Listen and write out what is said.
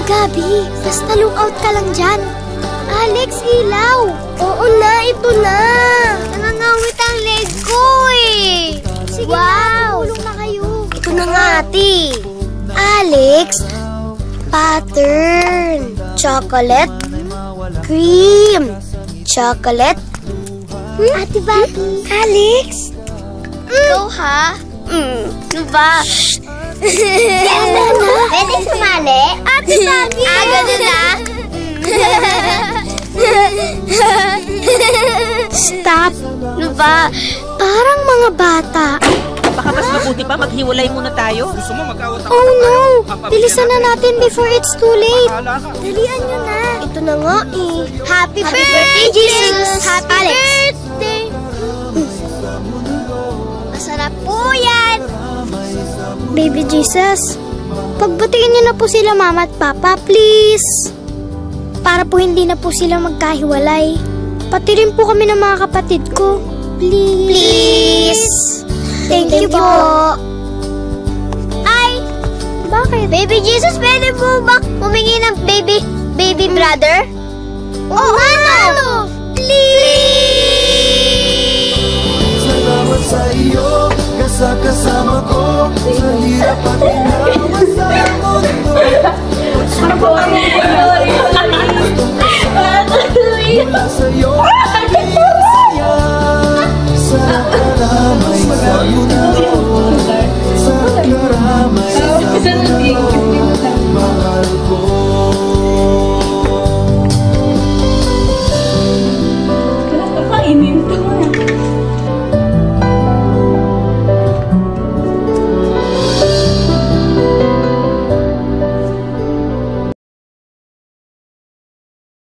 Gabi, basta look out ka lang dyan. Alex, ilaw! Oo na, ito na! Nangangawit ang leg ko eh! Sige na, tulong na kayo. Ito na nga, ate. Alex, pattern. Chocolate, cream, chocolate. Ate Bobby. Alex? Ikaw ha? Ano ba? Pwede sumali? Ate Bobby! Ganun na? Stop! Ano ba? Parang mga bata. Baka mas mabuti pa maghiwalay muna tayo. Gusto mo mag-awat ako? Oh no! Bilisan na natin before it's too late. Dalian nyo na. Ito na nga eh. Happy birthday, Jesus! Happy birthday! Masarap po yan! Baby Jesus, pagbatiin niyo na po sila mama at papa, please. Para po hindi na po sila magkahiwalay. Pati rin po kami ng mga kapatid ko. Please. Thank you po. Ay! Bakit? Baby Jesus, pwede po ba humingi ng baby brother? Oo, ano? Please! Salamat sa iyo, kasama ko sa hirap at